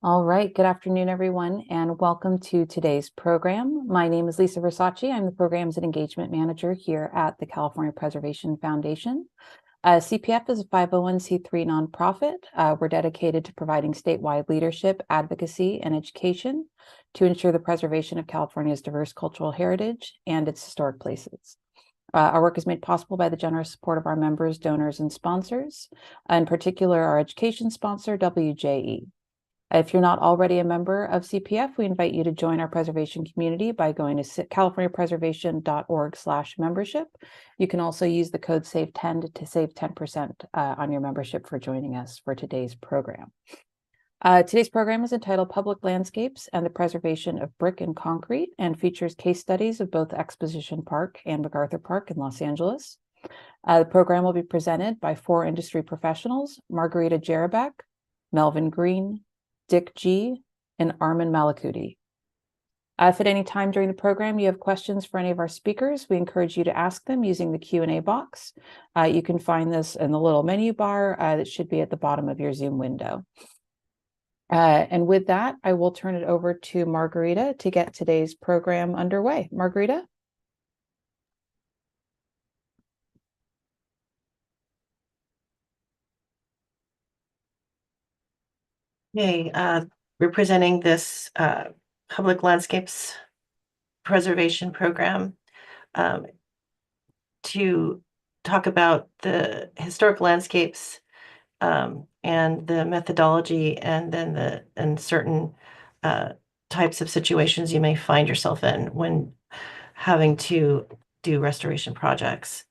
All right, good afternoon, everyone, and welcome to today's program. My name is Lisa Versace. I'm the Programs and Engagement Manager here at the California Preservation Foundation. CPF is a 501c3 nonprofit. We're dedicated to providing statewide leadership, advocacy, and education to ensure the preservation of California's diverse cultural heritage and its historic places. Our work is made possible by the generous support of our members, donors, and sponsors, in particular our education sponsor, WJE. If you're not already a member of CPF, we invite you to join our preservation community by going to californiapreservation.org/membership. You can also use the code SAVE10 to save 10% on your membership for joining us for today's program. Today's program is entitled Public Landscapes and the Preservation of Brick and Concrete and features case studies of both Exposition Park and MacArthur Park in Los Angeles. The program will be presented by 4 industry professionals, Margarita Jarabek, Melvin Green, Dick G, and Armin Malakuti. If at any time during the program you have questions for any of our speakers, we encourage you to ask them using the Q&A box. You can find this in the little menu bar that should be at the bottom of your Zoom window. And with that, I will turn it over to Margarita to get today's program underway. Margarita? Okay, we're presenting this Public Landscapes Preservation Program to talk about the historic landscapes and the methodology, and then certain types of situations you may find yourself in when having to do restoration projects.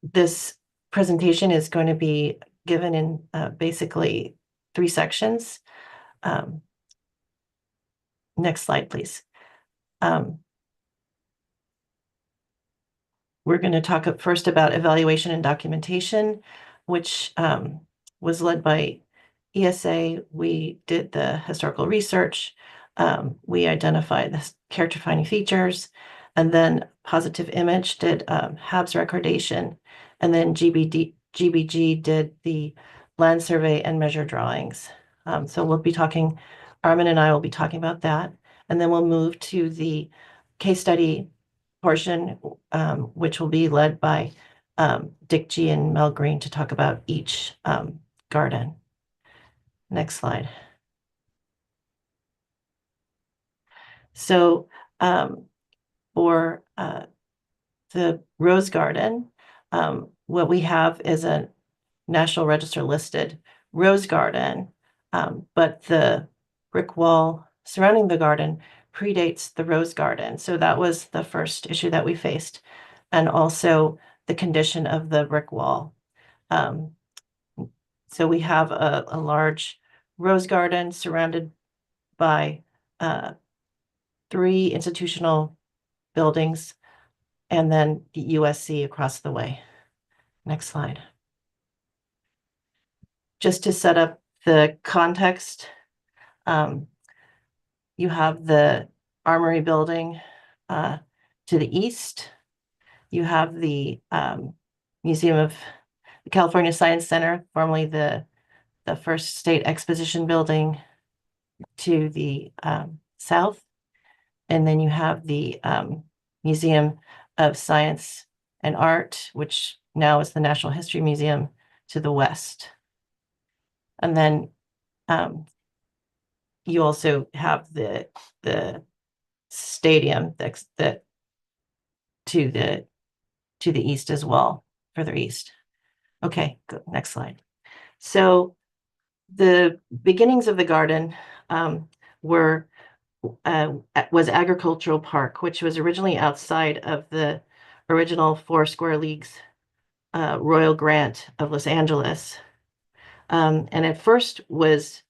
This presentation is going to be given in basically 3 sections. Next slide, please. We're going to talk first about evaluation and documentation, which was led by ESA. We did the historical research. We identified the character-defining features, and then Positive Image did HABS recordation, and then GBG did the land survey and measure drawings. So we'll be talking, Armin and I will be talking about that, and then we'll move to the case study portion, which will be led by Dick G and Mel Green to talk about each garden. Next slide. So for the Rose Garden, what we have is a National Register listed rose garden, but the brick wall surrounding the garden predates the rose garden. So that was the first issue that we faced, and also the condition of the brick wall. So we have a large rose garden surrounded by 3 institutional buildings, and then the USC across the way. Next slide. Just to set up the context, you have the Armory building to the east. You have the Museum of the California Science Center, formerly the first state exposition building, to the south. And then you have the Museum of Science and Art, which now is the National History Museum, to the west. And then you also have the stadium that to the east as well, further east. Okay, good. Next slide. So the beginnings of the garden was Agricultural Park, which was originally outside of the original 4 square leagues Royal Grant of Los Angeles. And at first was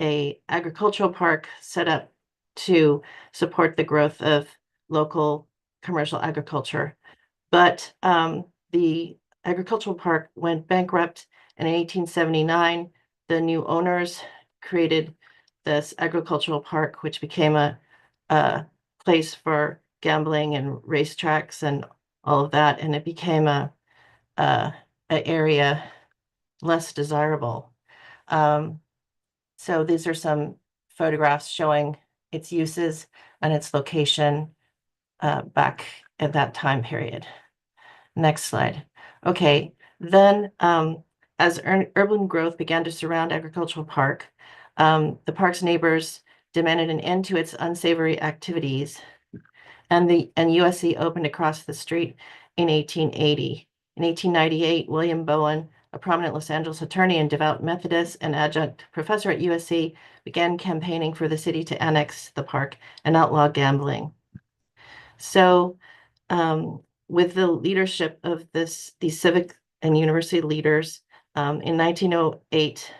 a agricultural park set up to support the growth of local commercial agriculture. But the agricultural park went bankrupt, and in 1879, the new owners created this agricultural park, which became a place for gambling and racetracks and all of that, and it became an area less desirable. So these are some photographs showing its uses and its location back at that time period. Next slide. Okay, then as urban growth began to surround Agricultural Park, the park's neighbors demanded an end to its unsavory activities, and USC opened across the street in 1880. In 1898, William Bowen, a prominent Los Angeles attorney and devout Methodist and adjunct professor at USC, began campaigning for the city to annex the park and outlaw gambling. So, with the leadership of these civic and university leaders, in 1908,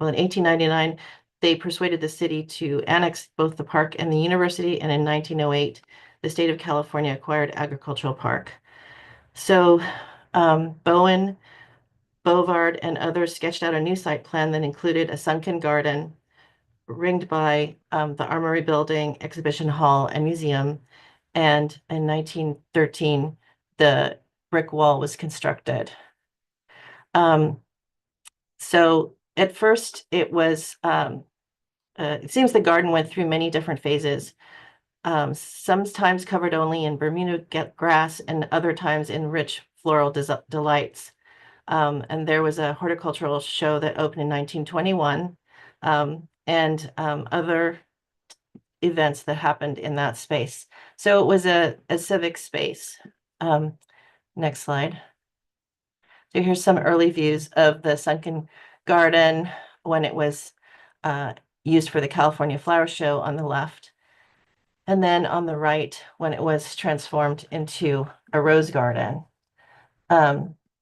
well, in 1899, they persuaded the city to annex both the park and the university, and in 1908, the state of California acquired Agricultural Park. So Bowen, Bovard, and others sketched out a new site plan that included a sunken garden ringed by the Armory Building, Exhibition Hall, and Museum. And in 1913, the brick wall was constructed. So at first, it was, it seems the garden went through many different phases. Sometimes covered only in Bermuda grass and other times in rich floral delights. And there was a horticultural show that opened in 1921 and other events that happened in that space. So it was a civic space. Next slide. So here's some early views of the sunken garden when it was used for the California Flower Show on the left. And then on the right, when it was transformed into a rose garden.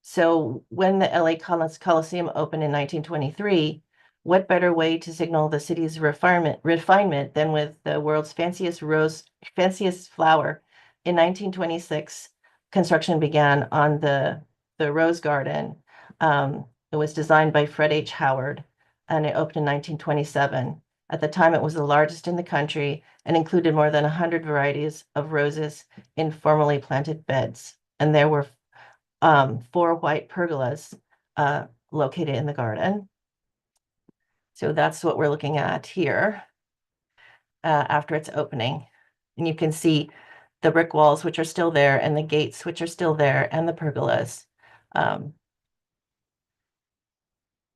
So when the LA Coliseum opened in 1923, what better way to signal the city's refinement than with the world's fanciest flower? In 1926, construction began on the rose garden. It was designed by Fred H. Howard, and it opened in 1927. At the time, it was the largest in the country and included more than 100 varieties of roses in formally planted beds. And there were 4 white pergolas located in the garden. So that's what we're looking at here after its opening. And you can see the brick walls, which are still there, and the gates, which are still there, and the pergolas.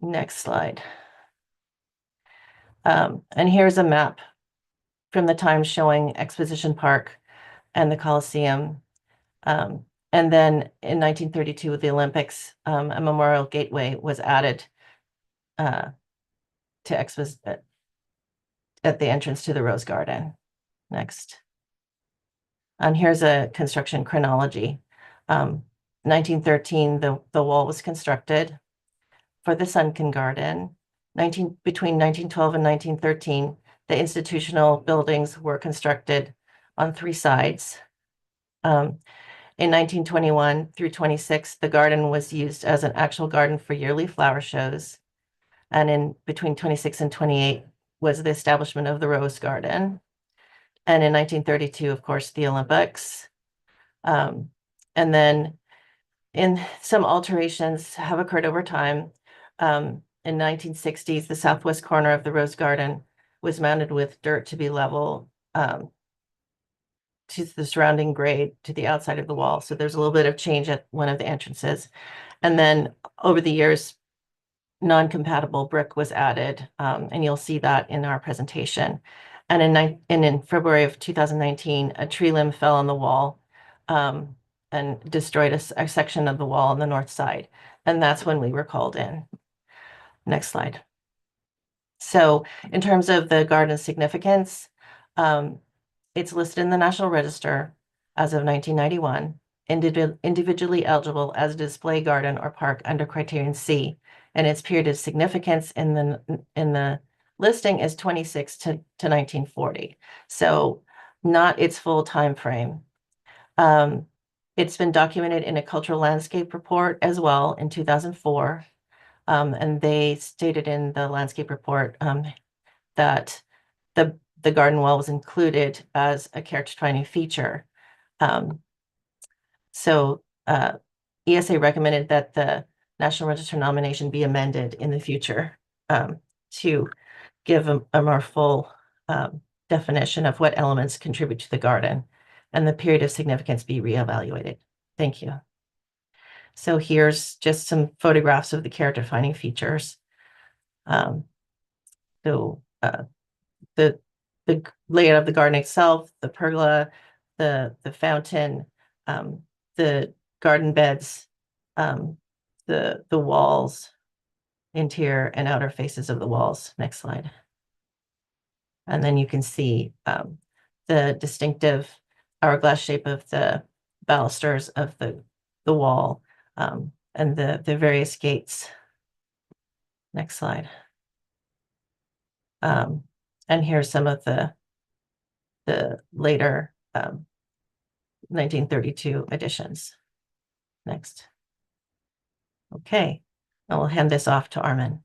Next slide. And here's a map from the time showing Exposition Park and the Coliseum. And then in 1932, with the Olympics, a memorial gateway was added to at the entrance to the Rose Garden. Next. And here's a construction chronology. 1913, the wall was constructed for the sunken garden. Between 1912 and 1913, the institutional buildings were constructed on 3 sides. In 1921 through 26, the garden was used as an actual garden for yearly flower shows. And in between 26 and 28 was the establishment of the Rose Garden. And in 1932, of course, the Olympics. And then some alterations have occurred over time. In 1960s, the southwest corner of the Rose Garden was mounted with dirt to be level to the surrounding grade to the outside of the wall. So there's a little bit of change at one of the entrances. And then over the years, non-compatible brick was added, and you'll see that in our presentation. And in February of 2019, a tree limb fell on the wall and destroyed a section of the wall on the north side. And that's when we were called in. Next slide. So in terms of the garden's significance, it's listed in the National Register as of 1991, individually eligible as a display garden or park under criterion C, and its period of significance in the listing is 26 to 1940. So not its full time frame. It's been documented in a cultural landscape report as well in 2004. And they stated in the landscape report that the garden wall was included as a character-defining feature. So ESA recommended that the National Register nomination be amended in the future to give a more full definition of what elements contribute to the garden and the period of significance be reevaluated. Thank you. So here's just some photographs of the character defining features. So the layout of the garden itself, the pergola, the fountain, the garden beds, the walls, interior and outer faces of the walls. Next slide. And then you can see the distinctive hourglass shape of the balusters of the wall, and the various gates. Next slide. And here's some of the later 1932 additions. Next. Okay, I will hand this off to Armin.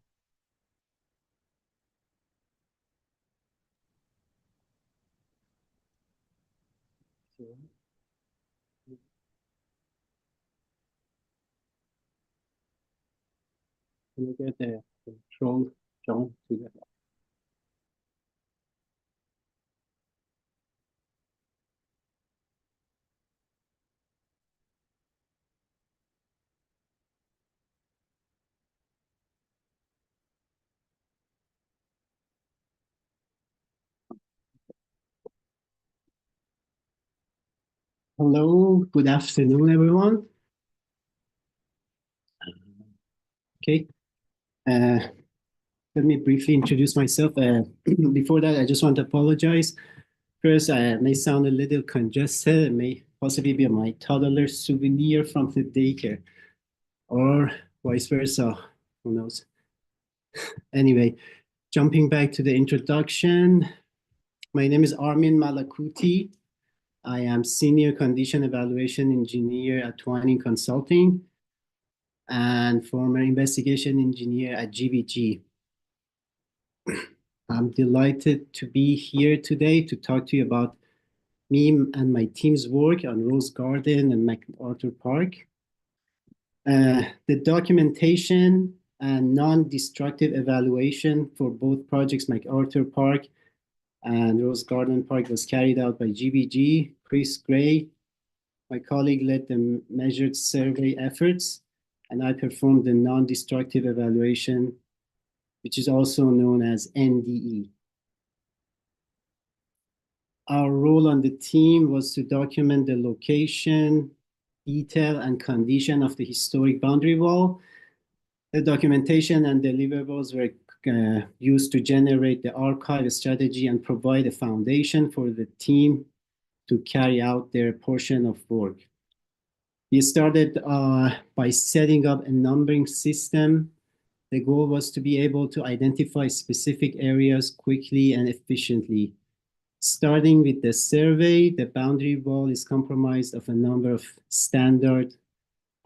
Can you get the control John to the Hello, good afternoon, everyone. Okay, let me briefly introduce myself. Before that, I just want to apologize. First, I may sound a little congested. It may possibly be my toddler souvenir from the daycare, or vice versa. Who knows? Anyway, jumping back to the introduction, my name is Armin Malakuti. I am Senior Condition Evaluation Engineer at Twining Consulting and former investigation engineer at GVG. I'm delighted to be here today to talk to you about me and my team's work on Rose Garden and MacArthur Park. The documentation and non-destructive evaluation for both projects, MacArthur Park and Rose Garden Park, was carried out by GVG. Chris Gray, my colleague, led the measured survey efforts, and I performed the non-destructive evaluation, which is also known as NDE. Our role on the team was to document the location, detail, and condition of the historic boundary wall. The documentation and deliverables were used to generate the archive strategy and provide a foundation for the team to carry out their portion of work. We started by setting up a numbering system. The goal was to be able to identify specific areas quickly and efficiently. Starting with the survey, the boundary wall is comprised of a number of standard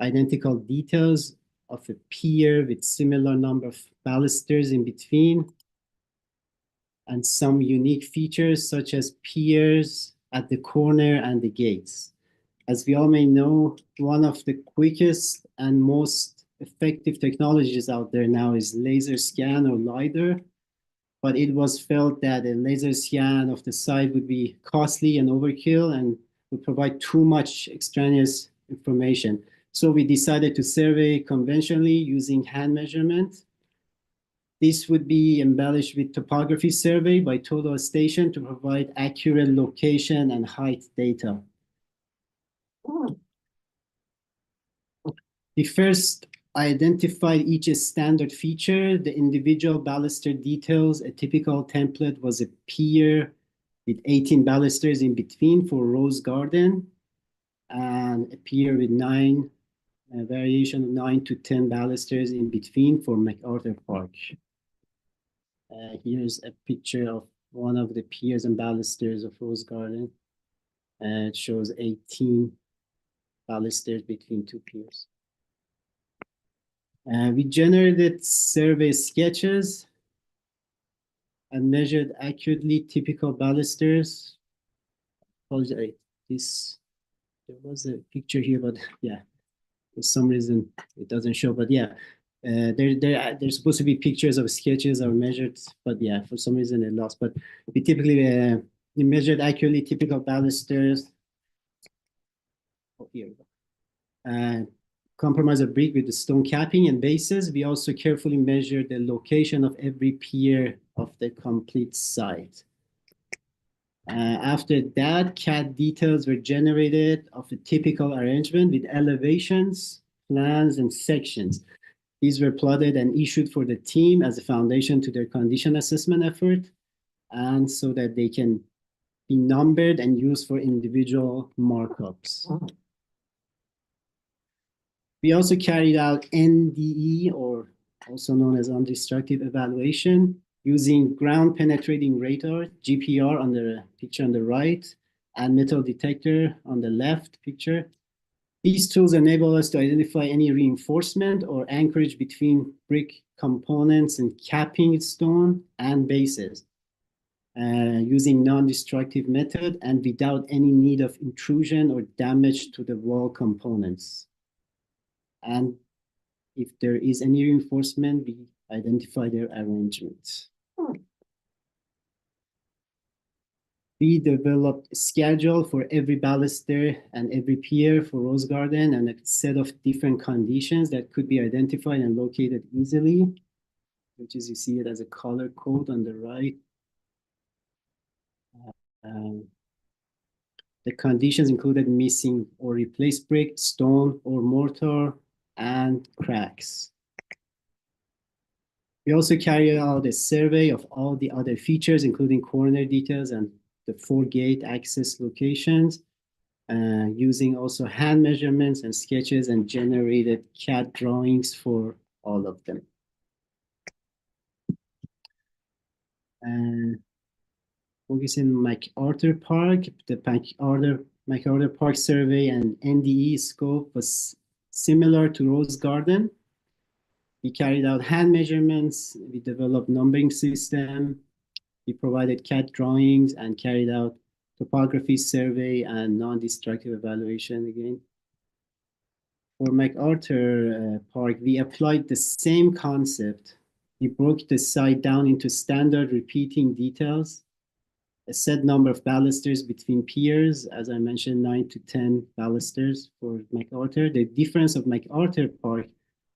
identical details of a pier with similar number of balusters in between, and some unique features such as piers at the corner and the gates. As we all may know, one of the quickest and most effective technologies out there now is laser scan or LiDAR, but it was felt that a laser scan of the site would be costly and overkill and would provide too much extraneous information. So we decided to survey conventionally using hand measurement. This would be embellished with topography survey by total station to provide accurate location and height data. We first identified each standard feature, the individual baluster details. A typical template was a pier with 18 balusters in between for Rose Garden, and a pier with a variation of 9 to 10 balusters in between for MacArthur Park. Here's a picture of one of the piers and balusters of Rose Garden. It shows 18 balusters between two piers. We generated survey sketches and measured accurately typical balusters. There was a picture here, but yeah, for some reason it doesn't show, but yeah. There's supposed to be pictures of sketches or measured, but yeah, for some reason it lost. But we typically we measured accurately typical balusters. Oh, here we go. Compromise a brick with the stone capping and bases. We also carefully measured the location of every pier of the complete site. After that, CAD details were generated of the typical arrangement with elevations, plans, and sections. These were plotted and issued for the team as a foundation to their condition assessment effort, and so that they can be numbered and used for individual markups. We also carried out NDE, or also known as non-destructive evaluation, using ground penetrating radar, GPR on the picture on the right, and metal detector on the left picture. These tools enable us to identify any reinforcement or anchorage between brick components and capping stone and bases, using non-destructive method and without any need of intrusion or damage to the wall components. And if there is any reinforcement, we identify their arrangement. We developed a schedule for every baluster and every pier for Rose Garden and a set of different conditions that could be identified and located easily, which is, you see it as a color code on the right. The conditions included missing or replaced brick, stone, or mortar, and cracks. We also carried out a survey of all the other features, including corner details and the 4 gate access locations, using also hand measurements and sketches, and generated CAD drawings for all of them. Focusing MacArthur Park, the MacArthur Park survey and NDE scope was similar to Rose Garden. We carried out hand measurements, we developed numbering system, we provided CAD drawings and carried out topography survey and non-destructive evaluation again. For MacArthur Park, we applied the same concept. We broke the site down into standard repeating details, a set number of balusters between piers, as I mentioned, 9 to 10 balusters for MacArthur. The difference of MacArthur Park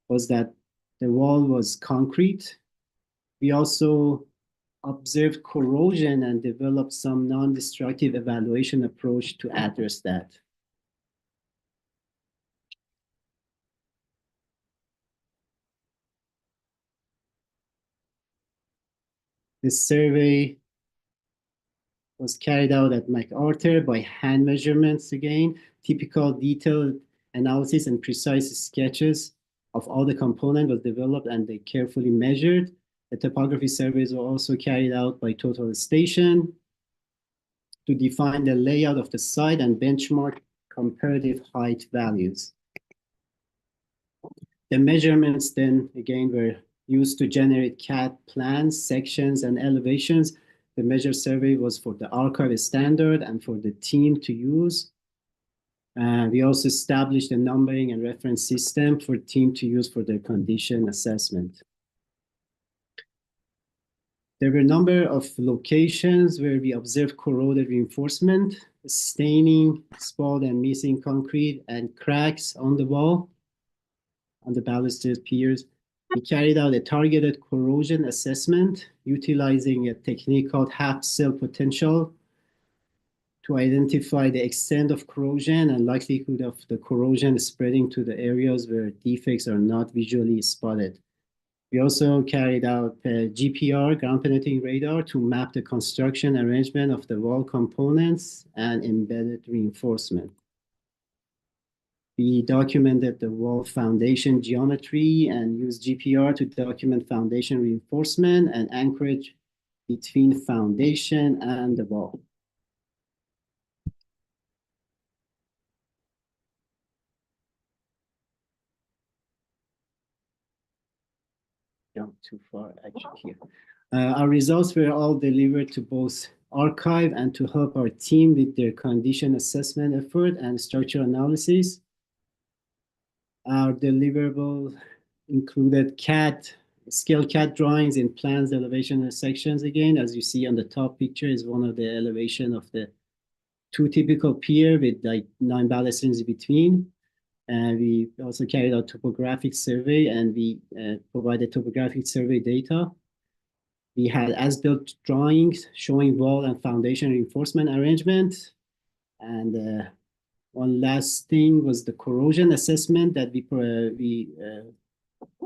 was that the wall was concrete. We also observed corrosion and developed some non-destructive evaluation approach to address that. This survey was carried out at MacArthur by hand measurements again, typical detailed analysis and precise sketches of all the components was developed and they carefully measured. The topography surveys were also carried out by Total Station to define the layout of the site and benchmark comparative height values. The measurements then again were used to generate CAD plans, sections, and elevations. The measure survey was for the archive standard and for the team to use. We also established a numbering and reference system for team to use for their condition assessment. There were a number of locations where we observed corroded reinforcement, staining, spalled and missing concrete, and cracks on the wall, on the balusters piers. We carried out a targeted corrosion assessment utilizing a technique called half-cell potential to identify the extent of corrosion and likelihood of the corrosion spreading to the areas where defects are not visually spotted. We also carried out GPR, ground penetrating radar, to map the construction arrangement of the wall components and embedded reinforcement. We documented the wall foundation geometry and used GPR to document foundation reinforcement and anchorage between foundation and the wall. Jump too far actually here. Our results were all delivered to both archive and to help our team with their condition assessment effort and structural analysis. Our deliverable included scale CAD drawings in plans, elevation, and sections again. As you see on the top picture is one of the elevation of the two typical pier with like 9 balustrades in between. And we also carried out topographic survey, and we provided topographic survey data. We had as-built drawings showing wall and foundation reinforcement arrangement. And one last thing was the corrosion assessment that we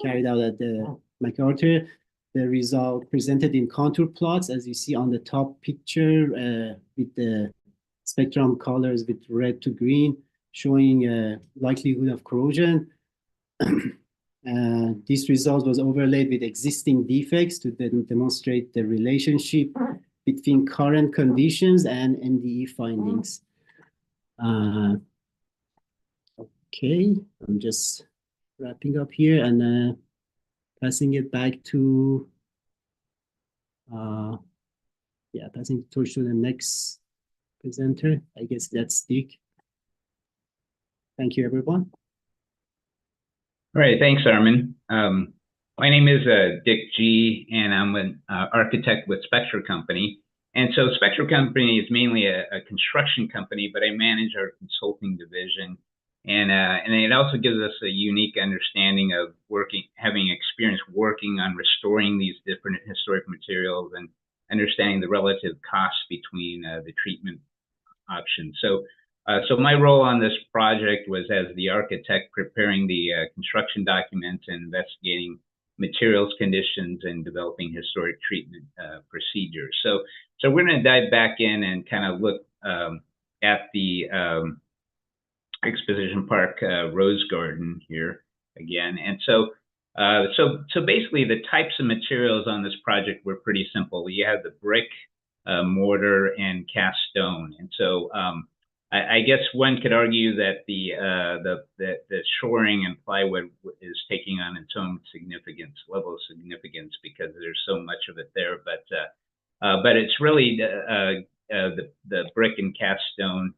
carried out at the MacArthur. The result presented in contour plots, as you see on the top picture, with the spectrum colors with red to green, showing likelihood of corrosion. This result was overlaid with existing defects to demonstrate the relationship between current conditions and NDE findings. Okay, I'm just wrapping up here and passing it back to, passing the torch to the next presenter. I guess that's Dick. Thank you, everyone. All right, thanks, Armin. My name is Dick G, and I'm an architect with Spectra Company. And so Spectra Company is mainly a construction company, but I manage our consulting division. And it also gives us a unique understanding of having experience working on restoring these different historic materials and understanding the relative costs between the treatment options. So my role on this project was as the architect preparing the construction documents and investigating materials conditions and developing historic treatment procedures. So we're going to dive back in and kind of look at the Exposition Park Rose Garden here again. And so basically the types of materials on this project were pretty simple. You have the brick, mortar, and cast stone. And so I guess one could argue that the shoring and plywood is taking on its own level of significance because there's so much of it there. But it's really the brick and cast stone.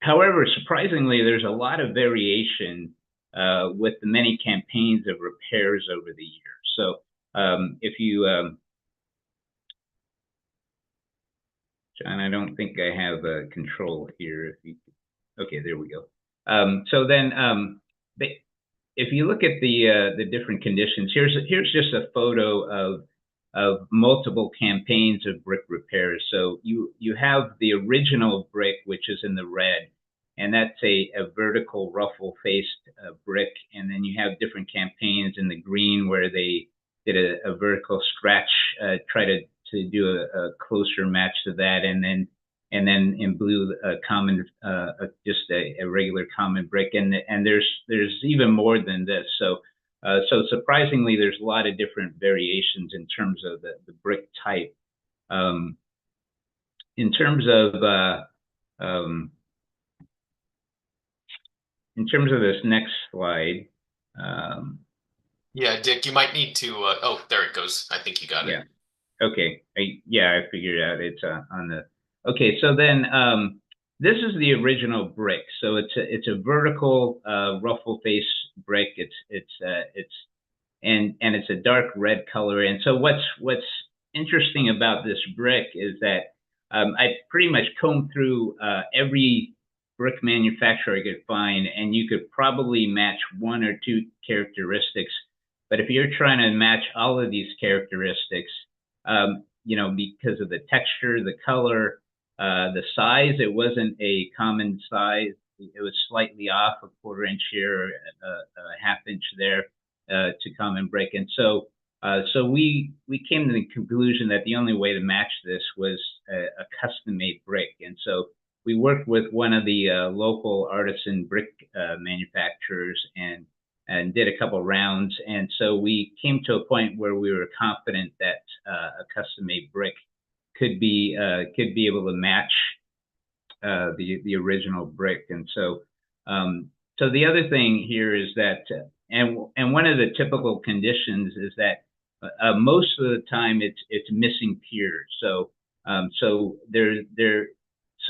However, surprisingly, there's a lot of variation with the many campaigns of repairs over the years. So if you John, I don't think I have control here. Okay, there we go. So then, if you look at the different conditions, here's just a photo of multiple campaigns of brick repairs. So you have the original brick, which is in the red, and that's a vertical ruffle-faced brick, and then you have different campaigns in the green where they did a vertical scratch, try to do a closer match to that, and then in blue a common just a regular common brick, and there's even more than this. So surprisingly, there's a lot of different variations in terms of the brick type. In terms of this next slide. Yeah, Dick, you might need to. Oh, there it goes. I think you got it. Okay. I figured out it's on the. Okay, so then this is the original brick. So it's a vertical ruffle face brick. It's a dark red color. And so what's interesting about this brick is that I pretty much combed through every brick manufacturer I could find, and you could probably match one or two characteristics. But if you're trying to match all of these characteristics, because of the texture, the color, the size, it wasn't a common size. It was slightly off, a 1/4 inch here, a 1/2 inch there to common brick. And so we came to the conclusion that the only way to match this was a custom-made brick. And so we worked with one of the local artisan brick manufacturers and did a couple rounds. And so we came to a point where we were confident that a custom-made brick could be able to match the original brick. And so the other thing here is that, and one of the typical conditions is that most of the time it's missing piers. So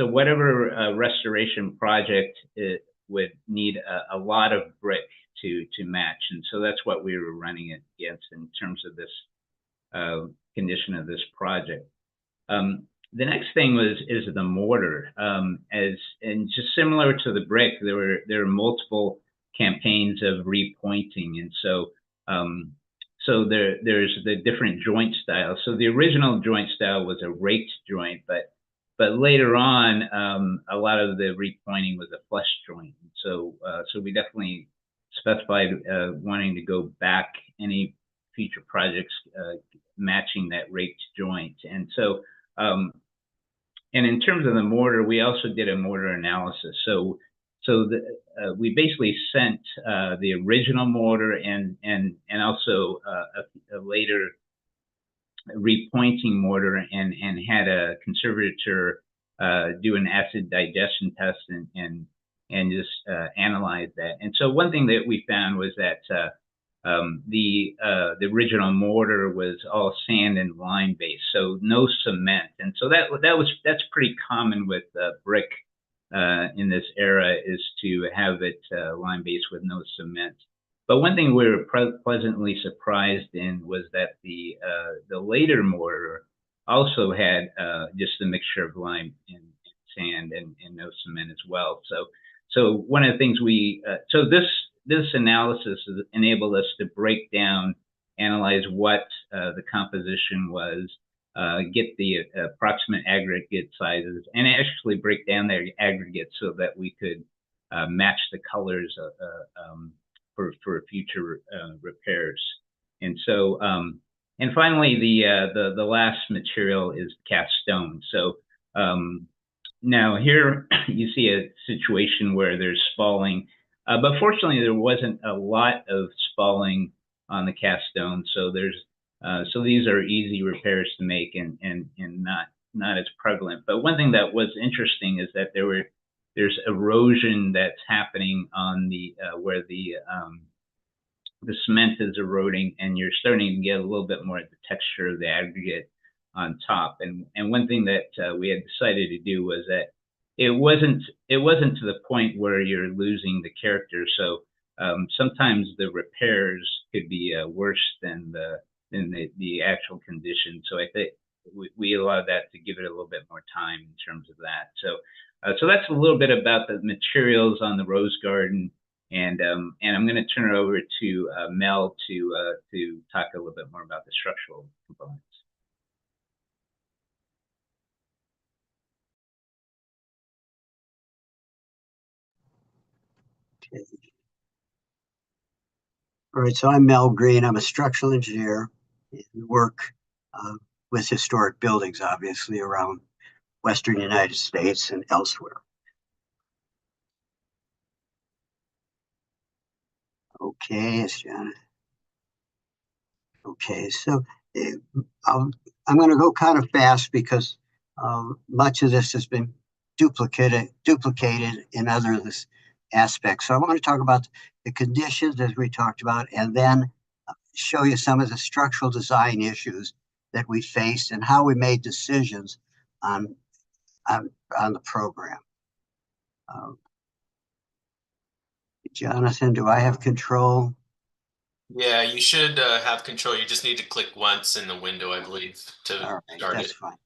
whatever restoration project it would need a lot of brick to match. And so that's what we were running it against in terms of this condition of this project. The next thing is the mortar. And just similar to the brick, there were multiple campaigns of repointing, and so there's the different joint styles. So the original joint style was a raked joint, but later on, a lot of the repointing was a flush joint. So we definitely specified wanting to go back any future projects matching that raked joint. And so and in terms of the mortar, we also did a mortar analysis. So we basically sent the original mortar and also a later repointing mortar and had a conservator do an acid digestion test and just analyze that. And so one thing that we found was that the original mortar was all sand and lime based, so no cement. And so that's pretty common with brick in this era, is to have it lime based with no cement. But one thing we were pleasantly surprised in was that the later mortar also had just a mixture of lime and sand and no cement as well. So one of the things this analysis enabled us to break down, analyze what the composition was, get the approximate aggregate sizes, and actually break down their aggregates so that we could match the colors for future repairs. And so, and finally, the last material is cast stone. So now here you see a situation where there's spalling. But fortunately, there wasn't a lot of spalling on the cast stone, so so these are easy repairs to make and not as prevalent. But one thing that was interesting is that there's erosion that's happening on the where the cement is eroding, and you're starting to get a little bit more of the texture of the aggregate on top. And one thing that we had decided to do was that it wasn't to the point where you're losing the character. So sometimes the repairs could be worse than the actual condition. So I think we allowed that to give it a little bit more time in terms of that. So that's a little bit about the materials on the Rose Garden, and I'm going to turn it over to Mel to talk a little bit more about the structural components. Okay. All right, so I'm Mel Green. I'm a structural engineer and work with historic buildings, obviously, around Western United States and elsewhere. Okay, it's John. Okay, so I'm going to go kind of fast because much of this has been duplicated in other aspects. So I want to talk about the conditions as we talked about, and then show you some of the structural design issues that we faced and how we made decisions on the program. Jonathan, do I have control? Yeah, you should have control. You just need to click once in the window, I believe, to start That's it. fine.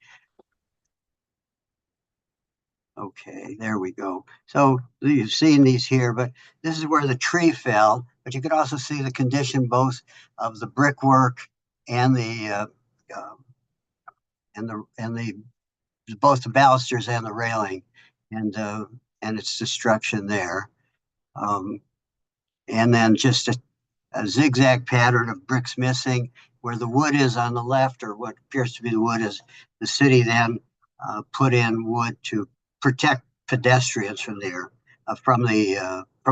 Okay, there we go. So you've seen these here, but this is where the tree fell. But you could also see the condition both of the brickwork and both the balusters and the railing, and its destruction there. And then just a zigzag pattern of bricks missing. Where the wood is on the left, or what appears to be the wood, is the city then put in wood to protect pedestrians from there, from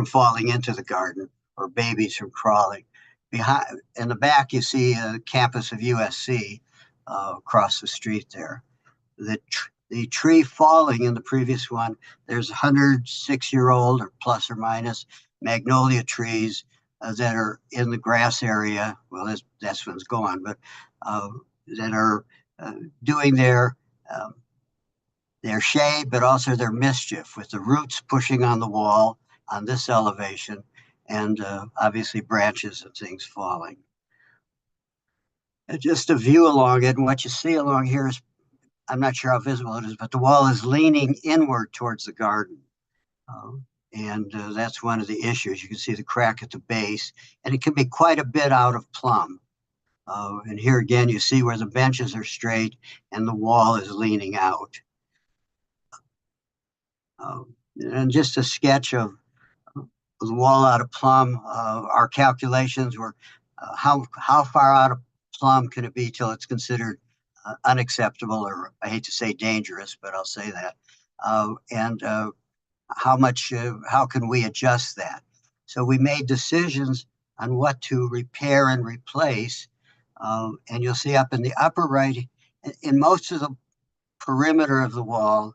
falling into the garden, or babies from crawling. Behind, in the back, you see a campus of USC across the street there. The tree falling in the previous one, there's 106-year-old or plus or minus magnolia trees that are in the grass area. Well, that's one's gone, but that are doing their shade, but also their mischief, with the roots pushing on the wall on this elevation, and obviously branches and things falling. And just a view along it, and what you see along here is, I'm not sure how visible it is, but the wall is leaning inward towards the garden. And that's one of the issues. You can see the crack at the base, and it can be quite a bit out of plumb. And here again, you see where the benches are straight and the wall is leaning out. And just a sketch of the wall out of plumb. Our calculations were how far out of plumb can it be till it's considered unacceptable, or I hate to say dangerous, but I'll say that. And how can we adjust that? So we made decisions on what to repair and replace. And you'll see up in the upper right, in most of the perimeter of the wall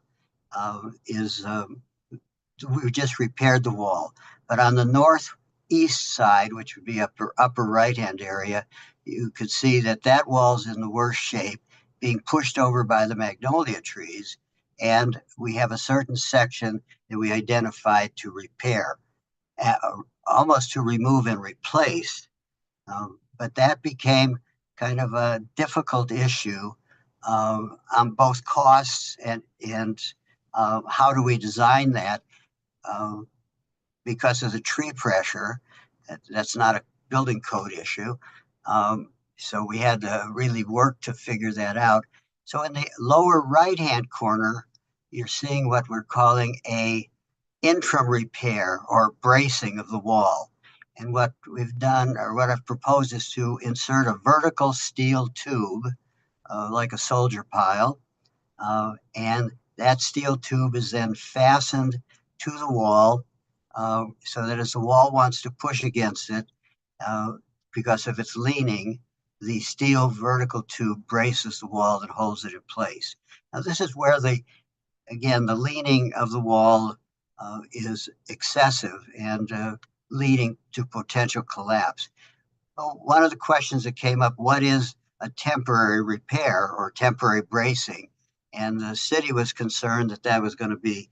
we just repaired the wall. But on the northeast side, which would be upper right-hand area, you could see that wall's in the worst shape, being pushed over by the magnolia trees. And we have a certain section that we identified to repair, almost to remove and replace. But that became kind of a difficult issue on both costs and how do we design that because of the tree pressure. That's not a building code issue. So we had to really work to figure that out. So in the lower right-hand corner, you're seeing what we're calling a interim repair or bracing of the wall. And what we've done, or what I've proposed, is to insert a vertical steel tube, like a soldier pile, and that steel tube is then fastened to the wall, so that as the wall wants to push against it, because if it's leaning, the steel vertical tube braces the wall and holds it in place. Now, this is where again, the leaning of the wall is excessive and leading to potential collapse. Well, one of the questions that came up, what is a temporary repair or temporary bracing? And the city was concerned that was going to be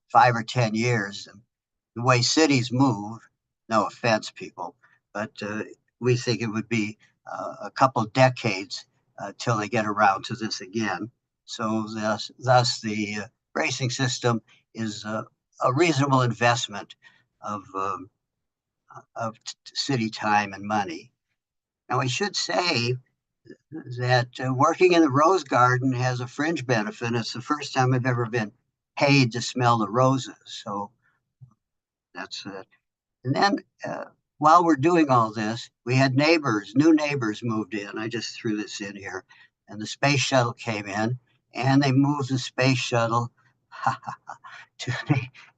5 or 10 years. And the way cities move, no offense, people, but we think it would be a couple of decades till they get around to this again. So thus the bracing system is a reasonable investment of city time and money. Now, I should say that working in the rose garden has a fringe benefit. It's the first time I've ever been paid to smell the roses. So that's it. And then while we're doing all this, we had new neighbors moved in. I just threw this in here. And the space shuttle came in, and they moved the space shuttle to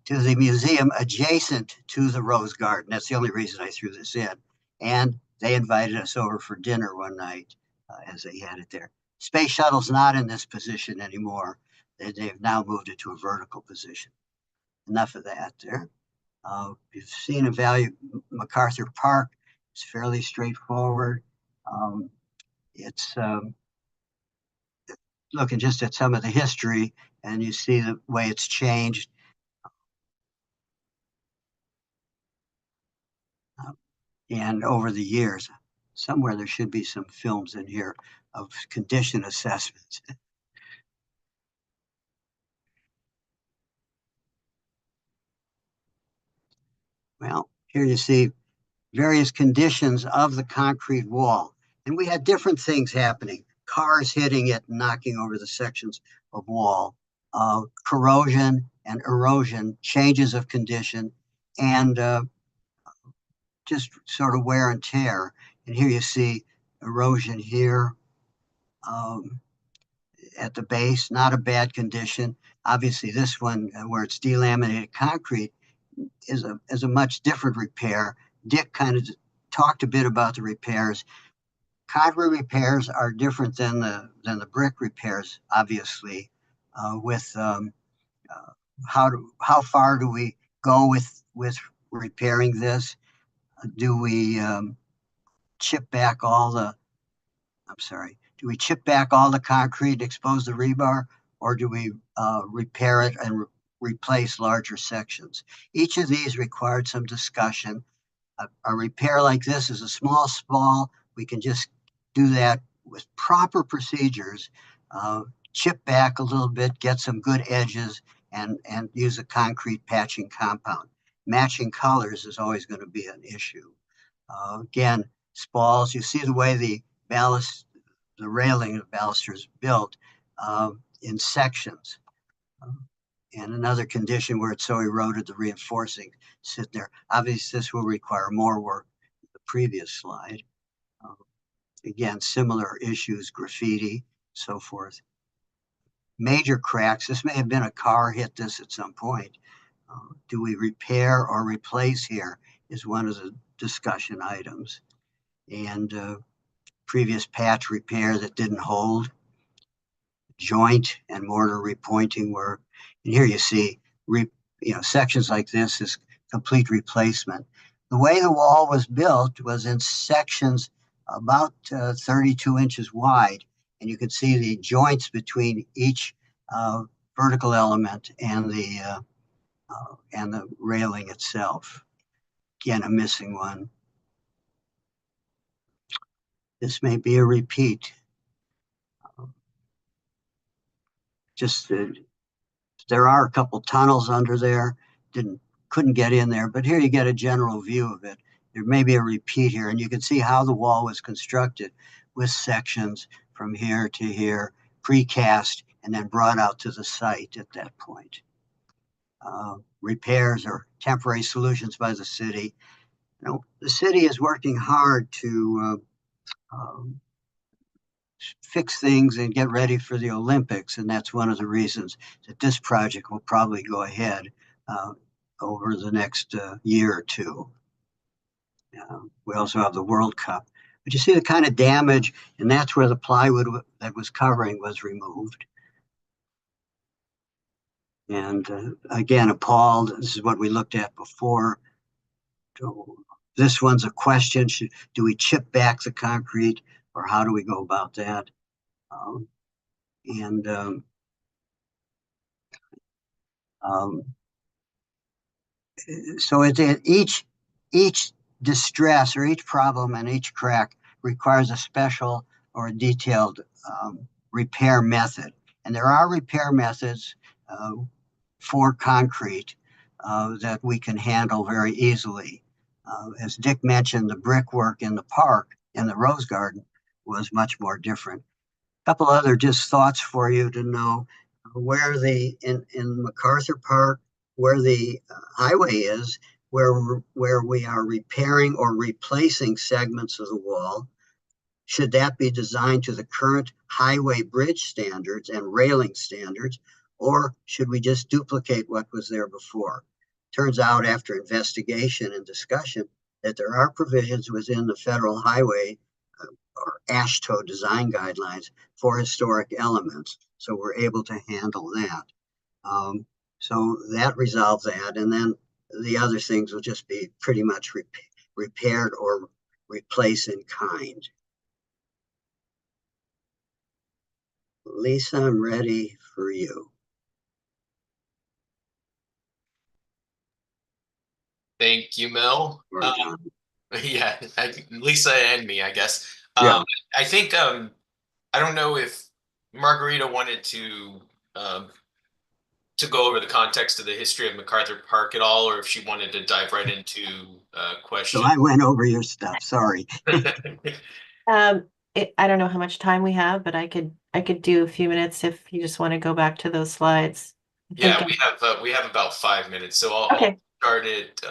the museum adjacent to the rose garden. That's the only reason I threw this in. And they invited us over for dinner one night as they had it there. Space shuttle's not in this position anymore. They've now moved it to a vertical position. Enough of that there. You've seen MacArthur Park. It's fairly straightforward. It's looking just at some of the history, and you see the way it's changed. And over the years, somewhere there should be some films in here of condition assessments. Well, here you see various conditions of the concrete wall. And we had different things happening. Cars hitting it, knocking over the sections of wall, corrosion and erosion, changes of condition, and just sort of wear and tear. And here you see erosion here at the base, not a bad condition. Obviously, this one where it's delaminated concrete is a much different repair. Dick kind of talked a bit about the repairs. Concrete repairs are different than the brick repairs, obviously. With how far do we go with repairing this? Do we chip back all the? Do we chip back all the concrete, expose the rebar, or do we repair it and replace larger sections? Each of these required some discussion. A repair like this is a small spall. We can just do that with proper procedures, chip back a little bit, get some good edges, and use a concrete patching compound. Matching colors is always going to be an issue. Again, spalls, you see the way the ballast, the railing of baluster is built in sections. And another condition where it's so eroded, the reinforcing sit there. Obviously, this will require more work than the previous slide. Again, similar issues, graffiti, so forth. Major cracks. This may have been a car hit this at some point. Do we repair or replace here is one of the discussion items. And previous patch repair that didn't hold. Joint and mortar repointing work. And here you see, sections like this is complete replacement. The way the wall was built was in sections about 32 inches wide, and you can see the joints between each vertical element and the railing itself. Again, a missing one. This may be a repeat. There are a couple tunnels under there. Couldn't get in there, but here you get a general view of it. There may be a repeat here, and you can see how the wall was constructed with sections from here to here, precast, and then brought out to the site at that point. Repairs or temporary solutions by the city. The city is working hard to fix things and get ready for the Olympics, and that's one of the reasons that this project will probably go ahead over the next year or two. We also have the World Cup. But you see the kind of damage, and that's where the plywood that was covering was removed. And again, appalled. This is what we looked at before. So this one's a question. Do we chip back the concrete, or how do we go about that? So each distress or each problem and each crack requires a special or a detailed repair method. And there are repair methods for concrete that we can handle very easily. As Dick mentioned, the brickwork in the park, in the Rose Garden, was much more different. A couple other just thoughts for you to know where in MacArthur Park, where the highway is, where we are repairing or replacing segments of the wall. Should that be designed to the current highway bridge standards and railing standards, or should we just duplicate what was there before? Turns out after investigation and discussion that there are provisions within the federal highway or AASHTO design guidelines for historic elements. So we're able to handle that. So that resolves that. And then the other things will just be pretty much repaired or replaced in kind. Lisa, I'm ready for you. Thank you, Mel. Yeah, Lisa and me, I guess. Yeah. I think I don't know if Margarita wanted to go over the context of the history of MacArthur Park at all, or if she wanted to dive right into questions. So I went over your stuff. Sorry. I don't know how much time we have, but I could do a few minutes if you just want to go back to those slides. Yeah, we have about 5 minutes, so I'll start it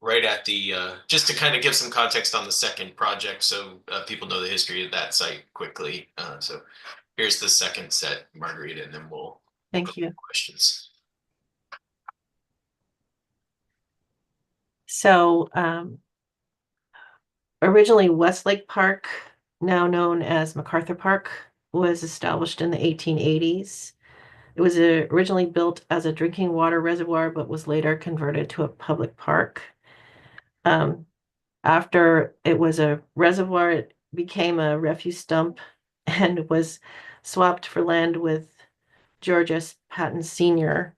right at the just to kind of give some context on the second project, so people know the history of that site quickly. So here's the second set, Margarita, and then we'll thank you. Questions. So originally Westlake Park, now known as MacArthur Park, was established in the 1880s. It was originally built as a drinking water reservoir, but was later converted to a public park. After it was a reservoir, it became a refuse dump and was swapped for land with George S. Patton Sr.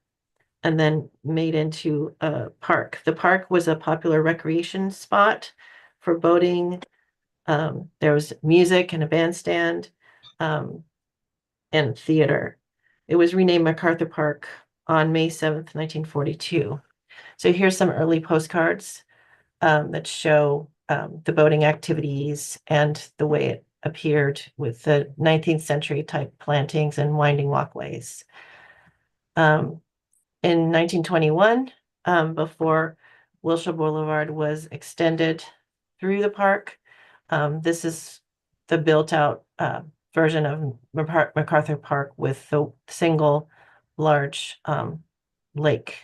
and then made into a park. The park was a popular recreation spot for boating. There was music and a bandstand, and theater. It was renamed MacArthur Park on May 7th, 1942. So here's some early postcards that show the boating activities and the way it appeared with the 19th century type plantings and winding walkways. In 1921, before Wilshire Boulevard was extended through the park, this is the built-out version of MacArthur Park with the single large lake.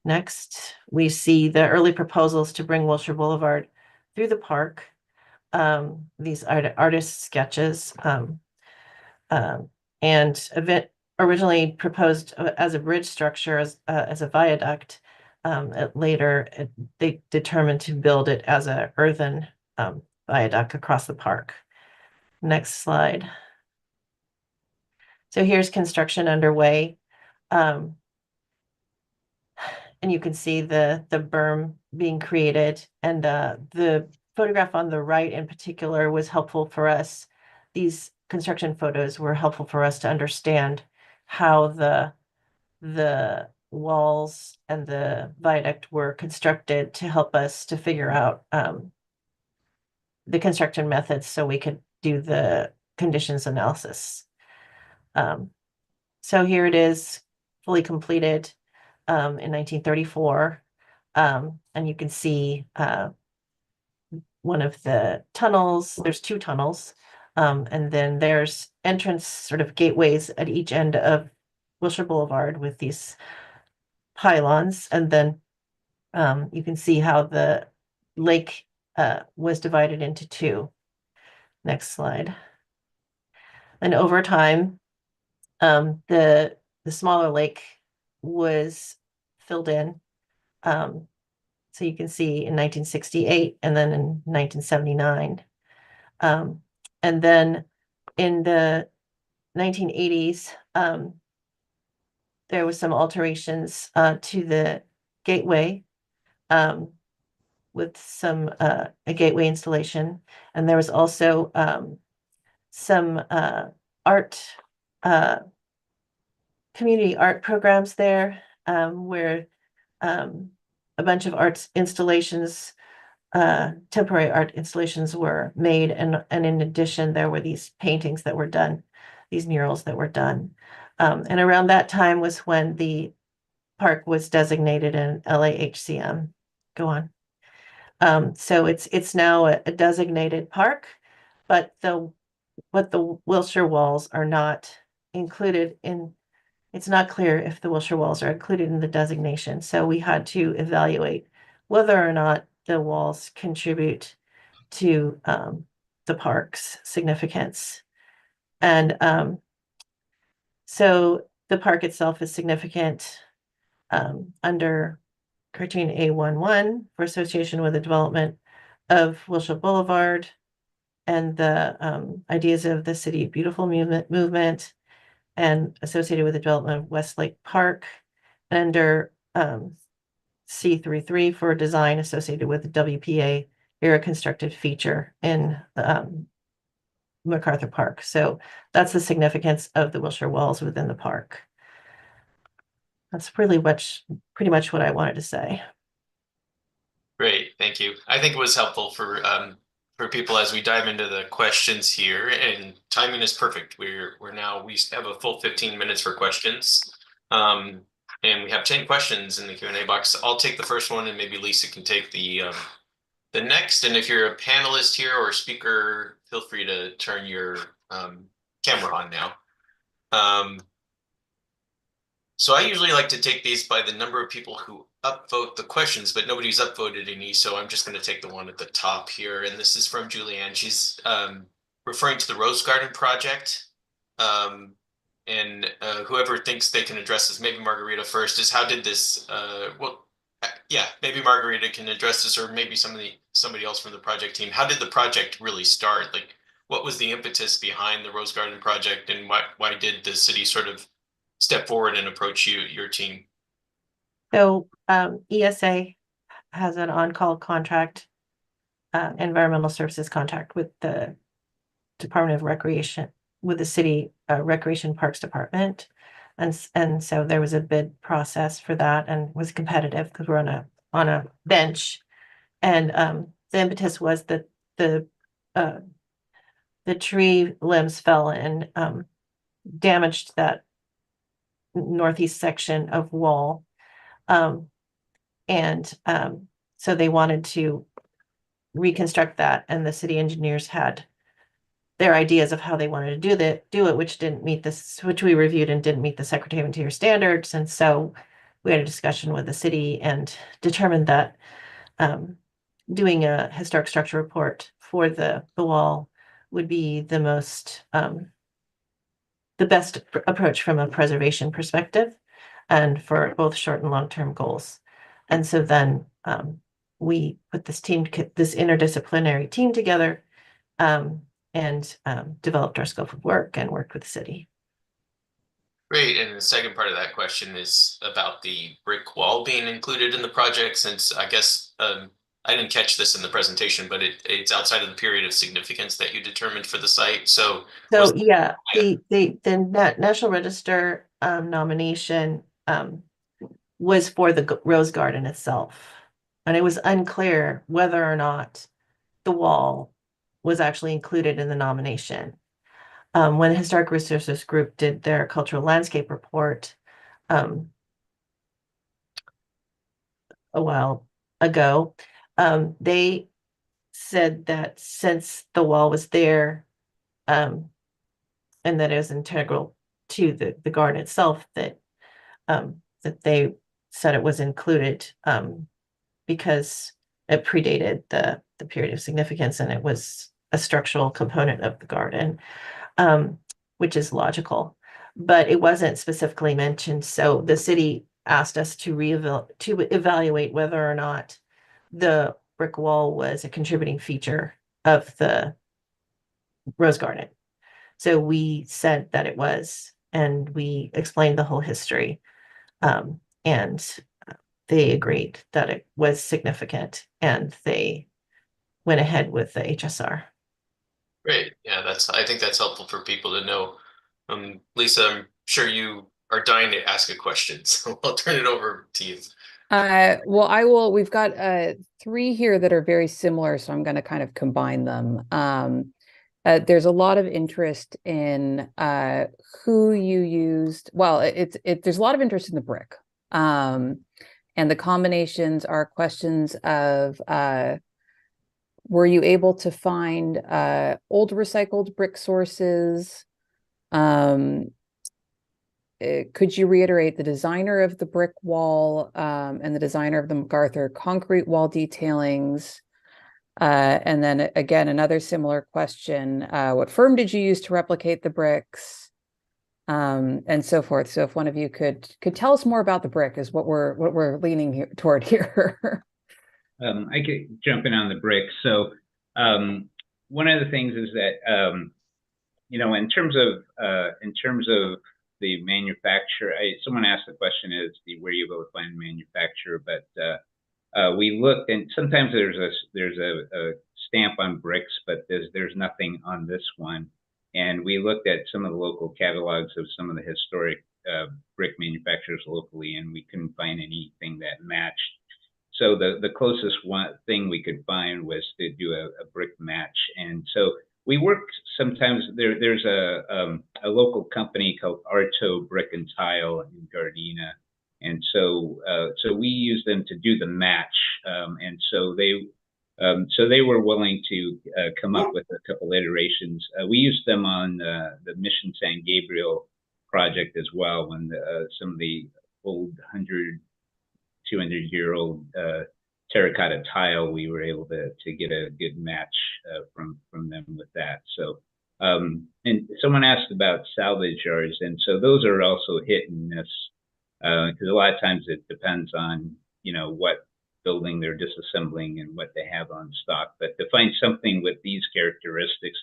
Next, we see the early proposals to bring Wilshire Boulevard through the park. These artist sketches and event originally proposed as a bridge structure as a viaduct. Later, they determined to build it as a earthen viaduct across the park. Next slide. So here's construction underway. And you can see the berm being created, and the photograph on the right in particular was helpful for us. These construction photos were helpful for us to understand how the walls and the viaduct were constructed to help us to figure out the construction methods so we could do the conditions analysis. So here it is, fully completed in 1934. And you can see one of the tunnels. There's two tunnels. And then there's entrance sort of gateways at each end of Wilshire Boulevard with these pylons. And then you can see how the lake was divided into two. Next slide. And over time, the smaller lake was filled in. So you can see in 1968 and then in 1979. And then in the 1980s, there was some alterations to the gateway with some a gateway installation. And there was also some art, community art programs there where a bunch of arts installations, temporary art installations were made. And in addition, there were these paintings that were done, these murals that were done. And around that time was when the park was designated an LAHCM. Go on. So it's now a designated park, but the Wilshire walls are not included in. It's not clear if the Wilshire walls are included in the designation. So we had to evaluate whether or not the walls contribute to the park's significance. And so the park itself is significant under criterion A11 for association with the development of Wilshire Boulevard and the ideas of the City Beautiful movement and associated with the development of Westlake Park, and under C33 for design associated with the WPA era constructed feature in MacArthur Park. So that's the significance of the Wilshire walls within the park. That's pretty much what I wanted to say. Great, thank you. I think it was helpful for people as we dive into the questions here, and timing is perfect. We have a full 15 minutes for questions. And we have 10 questions in the Q&A box. I'll take the first one, and maybe Lisa can take the next. And if you're a panelist here or a speaker, feel free to turn your camera on now. So I usually like to take these by the number of people who upvote the questions, but nobody's upvoted any, so I'm just going to take the one at the top here. And this is from Julianne. She's referring to the Rose Garden project. And whoever thinks they can address this, maybe Margarita first, is how did this, maybe Margarita can address this, or maybe somebody else from the project team. How did the project really start? Like, what was the impetus behind the Rose Garden project, and why did the city sort of step forward and approach your team? So ESA has an on-call contract, environmental services contract with the Department of Recreation, with the city Recreation Parks Department. And so there was a bid process for that and was competitive because we're on a bench. And the impetus was that the tree limbs fell and damaged that northeast section of wall. So they wanted to reconstruct that, and the city engineers had their ideas of how they wanted to do it, which didn't meet this, which we reviewed and didn't meet the Secretary of Interior standards. And so we had a discussion with the city and determined that doing a historic structure report for the wall would be the most the best approach from a preservation perspective and for both short and long-term goals. And so then we put this interdisciplinary team together and developed our scope of work and worked with the city. Great. And the second part of that question is about the brick wall being included in the project, since I guess I didn't catch this in the presentation, but it's outside of the period of significance that you determined for the site. So yeah, the National Register nomination was for the Rose Garden itself. And it was unclear whether or not the wall was actually included in the nomination. When the Historic Resources Group did their cultural landscape report a while ago, they said that since the wall was there and that it was integral to the garden itself, that they said it was included because it predated the period of significance and it was a structural component of the garden, which is logical, but it wasn't specifically mentioned. So the city asked us to evaluate whether or not the brick wall was a contributing feature of the Rose Garden. So we said that it was, and we explained the whole history. And they agreed that it was significant, and they went ahead with the HSR. Great. Yeah, I think that's helpful for people to know. Lisa, I'm sure you are dying to ask a question, so I'll turn it over to you. Well, I will. We've got 3 here that are very similar, so I'm going to kind of combine them. There's a lot of interest in who you used. Well, there's a lot of interest in the brick. And the combinations are questions of were you able to find old recycled brick sources? Could you reiterate the designer of the brick wall and the designer of the MacArthur concrete wall detailings? And then again, another similar question, what firm did you use to replicate the bricks? And so forth. So if one of you could tell us more about the brick is what we're leaning toward here. I could jump in on the brick. So one of the things is that in terms of the manufacturer, someone asked the question is were you able to find manufacturer, but we looked, and sometimes there's a stamp on bricks, but there's nothing on this one. And we looked at some of the local catalogs of some of the historic brick manufacturers locally, and we couldn't find anything that matched. So the closest thing we could find was to do a brick match. And so we work sometimes, there's a local company called Arto Brick and Tile in Gardena. And so we use them to do the match. And so they were willing to come up with a couple iterations. We used them on the Mission San Gabriel project as well, when some of the old 200-year-old terracotta tile, we were able to get a good match from them with that. So, and someone asked about salvage yards, and so those are also hit and miss because a lot of times it depends on what building they're disassembling and what they have on stock. But to find something with these characteristics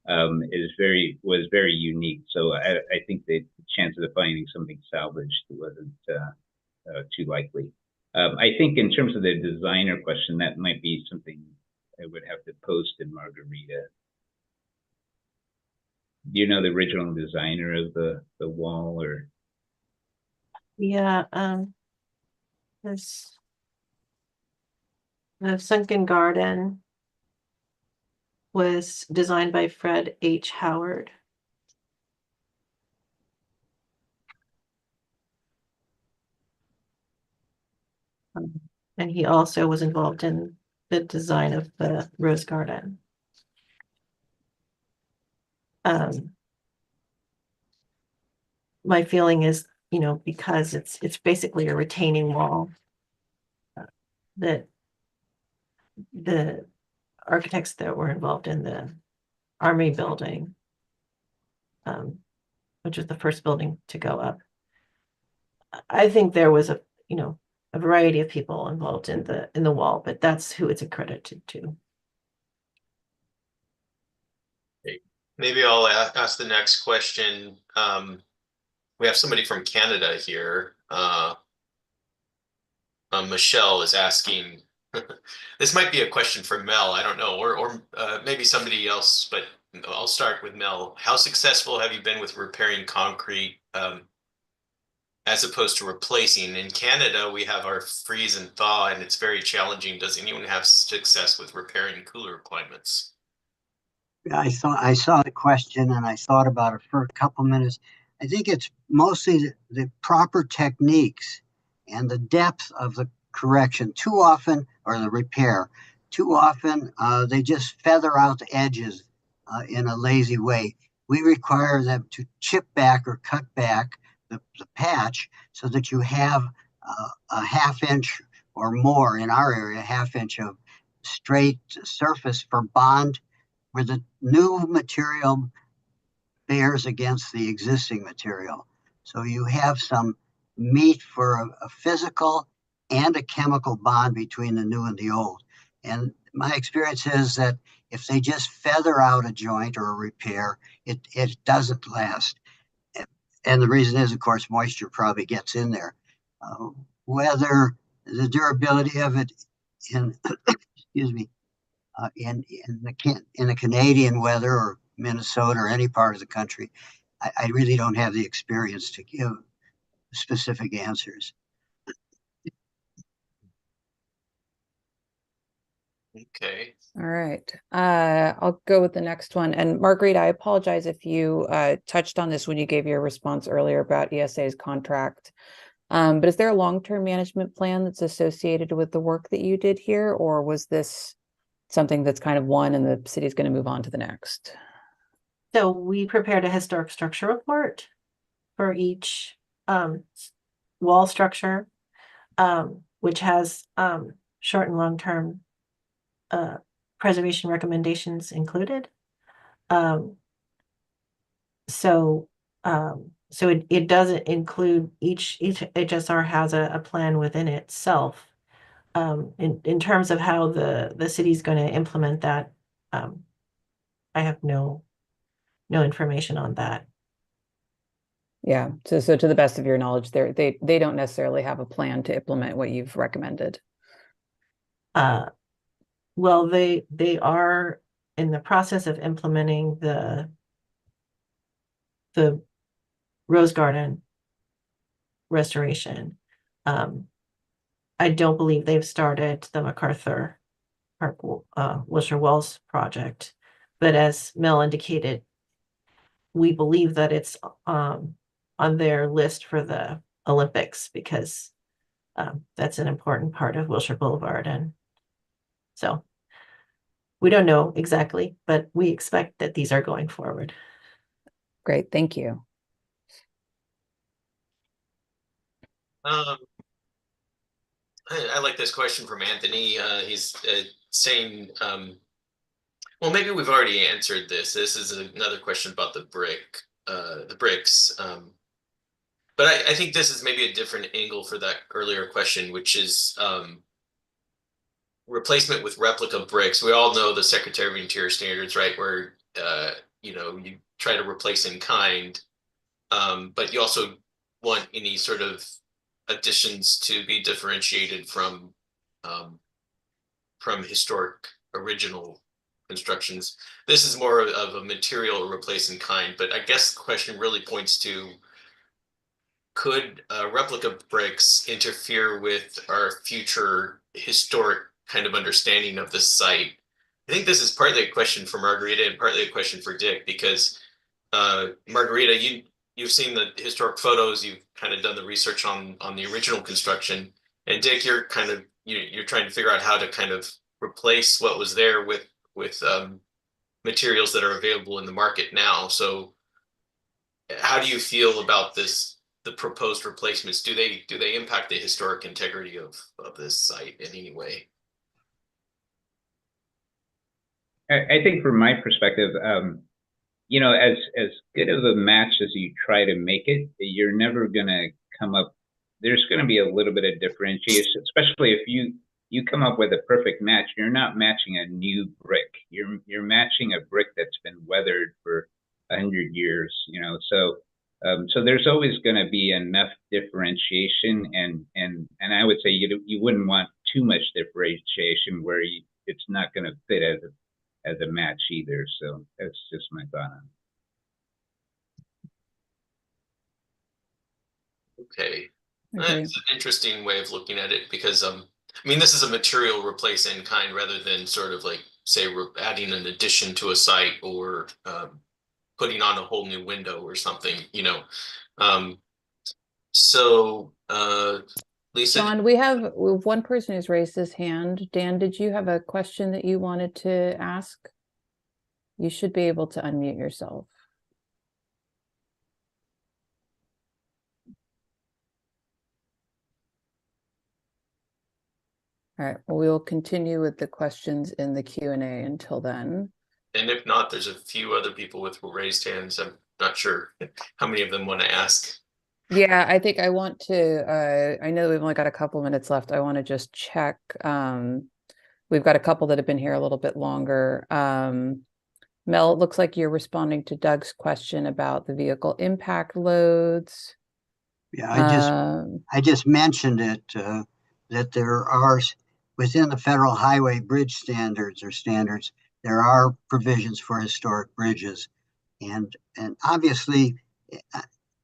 was very unique. So I think the chances of finding something salvaged too likely. I think in terms of the designer question, that might be something I would have to post to Margarita. Do you know the original designer of the wall, or? Yeah, this the sunken garden was designed by Fred H. Howard. And he also was involved in the design of the Rose Garden. My feeling is, because it's basically a retaining wall, that the architects that were involved in the Army building, which was the first building to go up, I think there was a variety of people involved in the wall, but that's who it's accredited to. Maybe I'll ask the next question. We have somebody from Canada here. Michelle is asking, this might be a question for Mel, I don't know, or maybe somebody else, but I'll start with Mel. How successful have you been with repairing concrete as opposed to replacing? In Canada, we have our freeze and thaw, and it's very challenging. Does anyone have success with repairing cooler climates? I saw the question and I thought about it for a couple minutes. I think it's mostly the proper techniques and the depth of the correction. Too often, or the repair, too often they just feather out the edges in a lazy way. We require them to chip back or cut back the patch so that you have a half inch or more, in our area, a half inch of straight surface for bond, where the new material bears against the existing material. So you have some meat for a physical and a chemical bond between the new and the old. And my experience is that if they just feather out a joint or a repair, it doesn't last. And the reason is, of course, moisture probably gets in there. Whether the durability of it in, excuse me, in the Canadian weather or Minnesota or any part of the country, I really don't have the experience to give specific answers. Okay. All right. I'll go with the next one. And Marguerite, I apologize if you touched on this when you gave your response earlier about ESA's contract. But is there a long-term management plan that's associated with the work that you did here, or was this something that's kind of one and the city's going to move on to the next? So we prepared a historic structure report for each wall structure, which has short and long-term preservation recommendations included. So it doesn't include each HSR has a plan within itself. In terms of how the city's going to implement that, I have no information on that. Yeah. So to the best of your knowledge, they don't necessarily have a plan to implement what you've recommended. Well, they are in the process of implementing the Rose Garden restoration. I don't believe they've started the MacArthur Park Wilshire Walls project, but as Mel indicated, we believe that it's on their list for the Olympics because that's an important part of Wilshire Boulevard, and so we don't know exactly, but we expect that these are going forward. Great, thank you. I like this question from Anthony. He's saying, well, maybe we've already answered this. This is another question about the bricks. But I think this is maybe a different angle for that earlier question, which is replacement with replica bricks. We all know the Secretary of Interior standards, right? Where you try to replace in kind, but you also want any sort of additions to be differentiated from historic original constructions. This is more of a material replace in kind, but I guess the question really points to, could replica bricks interfere with our future historic kind of understanding of the site? I think this is partly a question for Margarita and partly a question for Dick, because Margarita, you've seen the historic photos, you've kind of done the research on the original construction, and Dick, you're kind of you're trying to figure out how to kind of replace what was there with materials that are available in the market now. So how do you feel about the proposed replacements? Do they impact the historic integrity of this site in any way? I think from my perspective, you know, as good of a match as you try to make it, you're never going to come up. There's going to be a little bit of differentiation, especially if you come up with a perfect match. You're not matching a new brick. You're matching a brick that's been weathered for 100 years. You know, so there's always going to be enough differentiation, and I would say you wouldn't want too much differentiation where it's not going to fit as a match either. So that's just my thought on it. Okay. Okay. That's an interesting way of looking at it, because I mean, this is a material replace in kind rather than sort of like, say, we're adding an addition to a site or putting on a whole new window or something, you know. So Lisa, John, we have one person who's raised his hand. Dan, did you have a question that you wanted to ask? You should be able to unmute yourself. All right, well, we will continue with the questions in the Q&A until then. and if not, there's a few other people with raised hands. I'm not sure how many of them want to ask. Yeah, I think I want to, I know we've only got a couple minutes left. I want to just check. We've got a couple that have been here a little bit longer. Mel, it looks like you're responding to Doug's question about the vehicle impact loads. Yeah, I just mentioned it, that there are, within the federal highway bridge standards, there are provisions for historic bridges. And obviously,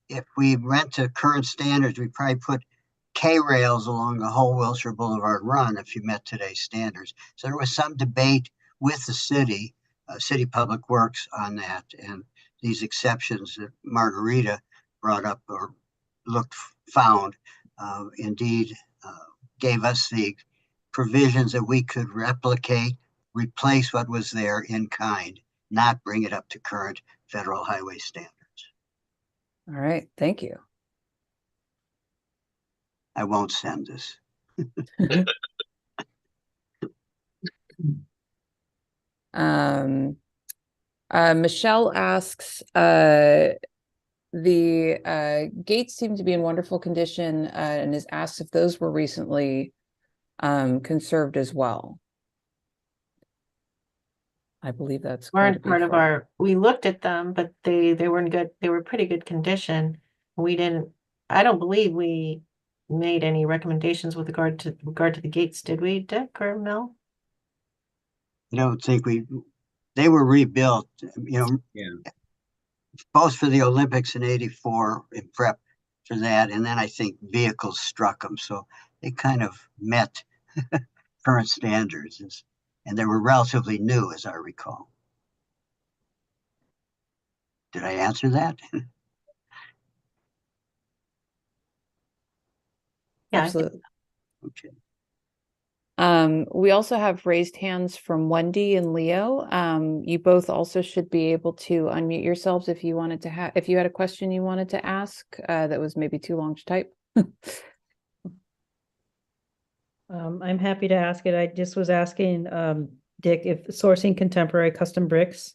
if we went to current standards, we'd probably put K-rails along the whole Wilshire Boulevard run if you met today's standards. So there was some debate with the city Public Works on that. And these exceptions that Margarita brought up or found indeed gave us the provisions that we could replace what was there in kind, not bring it up to current federal highway standards. All right, thank you. I won't send this. Michelle asks, the gates seem to be in wonderful condition, and has asked if those were recently conserved as well. I believe that's Weren't part of our, we looked at them, but they were in good, they were pretty good condition. I don't believe we made any recommendations with regard to the gates, did we, Dick or Mel? I don't think they were rebuilt, you know, Yeah. both for the Olympics in '84 in prep for that. And then I think vehicles struck them. So they kind of met current standards, and they were relatively new, as I recall. Did I answer that? Yeah, Absolutely. Okay. We also have raised hands from Wendy and Leo. You both also should be able to unmute yourselves if you wanted to if you had a question you wanted to ask that was maybe too long to type. I'm happy to ask it. I just was asking Dick if sourcing contemporary custom bricks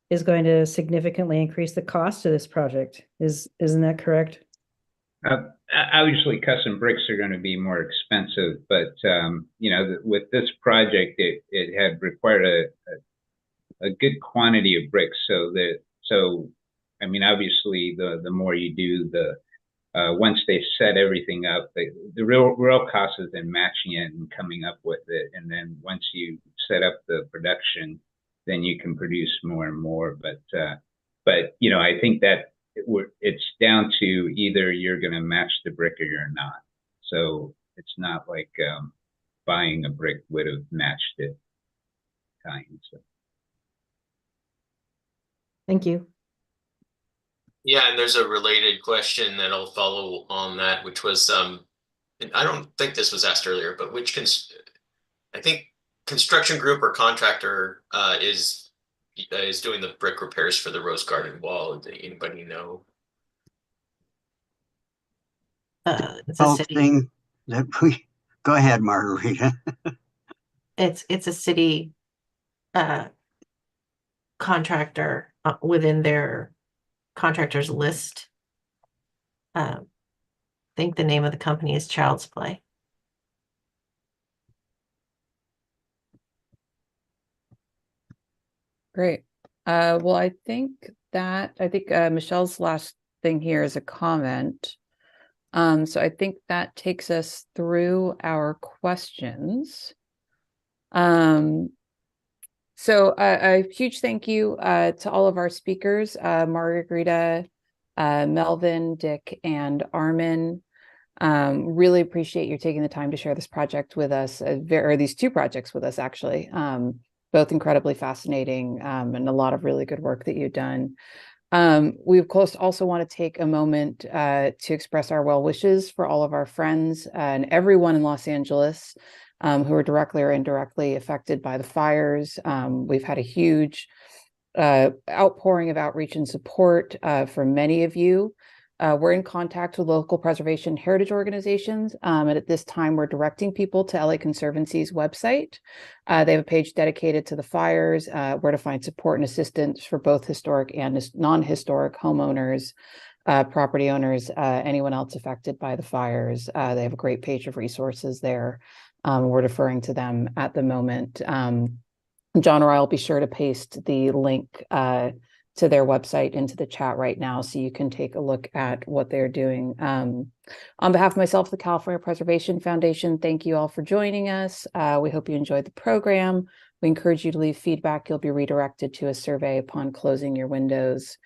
is going to significantly increase the cost of this project. Isn't that correct? Obviously, custom bricks are going to be more expensive, but you know, with this project, it had required a good quantity of bricks. So I mean, obviously, the more you do, once they set everything up, the real cost is in matching it and coming up with it. And then once you set up the production, then you can produce more and more. But you know, I think that it's down to either you're going to match the brick or you're not. So it's not like buying a brick would have matched it. So. Thank you. Yeah, and there's a related question that'll follow on that, which was, and I don't think this was asked earlier, but I think construction group or contractor is doing the brick repairs for the Rose Garden wall. Does anybody know? It's a city. Thing that we go ahead, Margarita. It's a city contractor within their contractors list. I think the name of the company is Child's Play. Great. Well, I think Michelle's last thing here is a comment. So I think that takes us through our questions. So a huge thank you to all of our speakers, Margarita, Melvin, Dick, and Armin. Really appreciate you taking the time to share this project with us, or these two projects with us, actually. Both incredibly fascinating and a lot of really good work that you've done. We, of course, also want to take a moment to express our well wishes for all of our friends and everyone in Los Angeles who are directly or indirectly affected by the fires. We've had a huge outpouring of outreach and support from many of you. We're in contact with local preservation heritage organizations, and at this time we're directing people to LA Conservancy's website. They have a page dedicated to the fires, where to find support and assistance for both historic and non-historic homeowners, property owners, anyone else affected by the fires. They have a great page of resources there. We're deferring to them at the moment. John or I will be sure to paste the link to their website into the chat right now, so you can take a look at what they're doing. On behalf of myself, the California Preservation Foundation, thank you all for joining us. We hope you enjoyed the program. We encourage you to leave feedback. You'll be redirected to a survey upon closing your windows.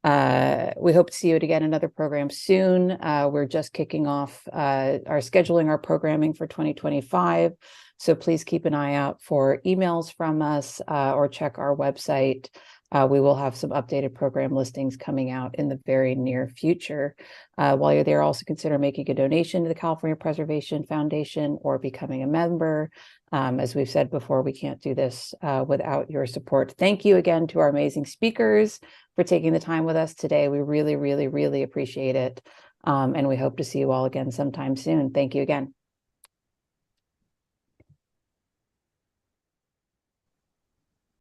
We hope to see you again in another program soon. We're just kicking off scheduling our programming for 2025. So please keep an eye out for emails from us or check our website. We will have some updated program listings coming out in the very near future. While you're there, also consider making a donation to the California Preservation Foundation or becoming a member. As we've said before, we can't do this without your support. Thank you again to our amazing speakers for taking the time with us today. We really, really, really appreciate it. And we hope to see you all again sometime soon. Thank you again.